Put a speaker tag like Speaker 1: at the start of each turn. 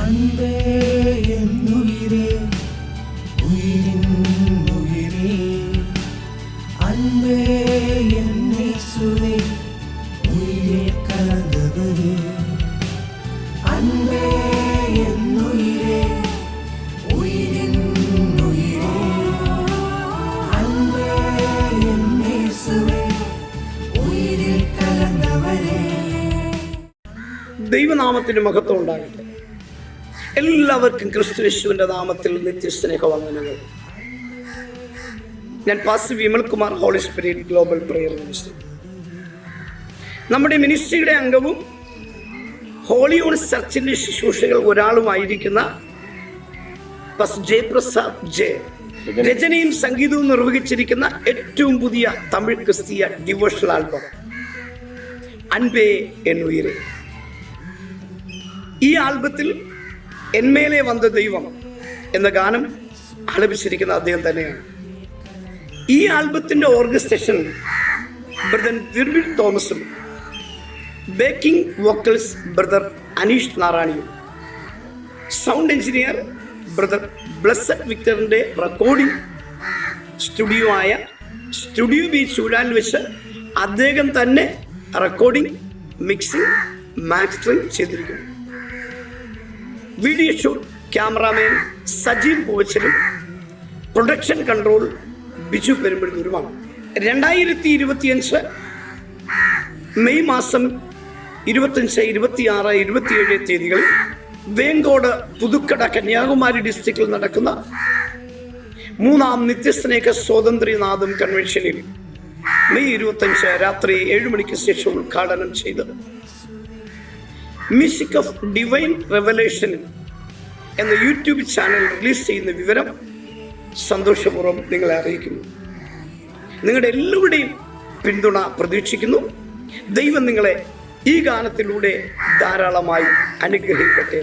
Speaker 1: அன்பே என் உயிரே, உயிரின் உயிரே, அன்பே என் இயேசுவே, உயிரில் கலந்தவரே, அன்பே என் உயிரே, உயிரின் உயிரே, அன்பே என் இயேசுவே, உயிரில் கலந்தவரே.
Speaker 2: ദൈവനാമത്തിന് മഹത്വം ഉണ്ടാകട്ടെ. എല്ലാവർക്കും ക്രിസ്തുയേശുവിൻ്റെ നാമത്തിൽ നിത്യസ്നേഹവന്ദനങ്ങൾ. ഞാൻ pastor Vimalkumar, holy spirit global prayer ministry. നമ്മുടെ മിനിസ്ട്രിയുടെ അംഗവും ഹോളി ഓൺ ചർച്ചിൻ്റെ ശുശ്രൂഷകൾ ഒരാളുമായിരിക്കുന്ന പാസ്റ്റർ ജയപ്രസാദ് ജെ രചനയും സംഗീതവും നിർവഹിച്ചിരിക്കുന്ന ഏറ്റവും പുതിയ തമിഴ് ക്രിസ്തീയ ഡിവോഷണൽ ആൽബം അൻപേ എൻ ഉയിരേ. ഈ ആൽബത്തിൽ എന്മേലെ വന്ന ദൈവം എന്ന ഗാനം ആലപിച്ചിരിക്കുന്ന അദ്ദേഹം തന്നെയാണ്. ഈ ആൽബത്തിൻ്റെ ഓർക്കസ്ട്രേഷൻ ബ്രദർ വിർവിൽ തോമസും, ബേക്കിംഗ് വോക്കൽസ് ബ്രദർ അനീഷ് നാരായണിയും, സൗണ്ട് എഞ്ചിനീയർ ബ്രദർ ബ്ലസ്സഡ് വിക്ടറിൻ്റെ റെക്കോർഡിംഗ് സ്റ്റുഡിയോ ആയ സ്റ്റുഡിയോ ബി ചൂടാനിൽ വെച്ച് അദ്ദേഹം തന്നെ റെക്കോർഡിംഗ്, മിക്സിംഗ്, മാസ്റ്ററിംഗ് ചെയ്തിരിക്കുന്നു. വീഡിയോ ഷൂട്ട് ക്യാമറാമാൻ സജീവ് പൂവച്ചലും, പ്രൊഡക്ഷൻ കൺട്രോൾ ബിജു പെരുമ്പഴൂരുമാണ്. 2025 മെയ് മാസം 25, 26, 27 തീയതികളിൽ വേങ്കോട്, പുതുക്കട, കന്യാകുമാരി ഡിസ്ട്രിക്റ്റിൽ നടക്കുന്ന 3ാം നിത്യസ്നേഹ സ്വാതന്ത്ര്യനാഥം കൺവെൻഷനിൽ മെയ് 25 രാത്രി 7 മണിക്ക് ശേഷം ഉദ്ഘാടനം ചെയ്ത് മ്യൂസിക് ഓഫ് ഡിവൈൻ റെവലേഷൻ എന്ന യൂട്യൂബ് ചാനൽ റിലീസ് ചെയ്യുന്ന വിവരം സന്തോഷപൂർവ്വം നിങ്ങളെ അറിയിക്കുന്നു. നിങ്ങളുടെ എല്ലാവരുടെയും പിന്തുണ പ്രതീക്ഷിക്കുന്നു. ദൈവം നിങ്ങളെ ഈ ഗാനത്തിലൂടെ ധാരാളമായി അനുഗ്രഹിക്കട്ടെ.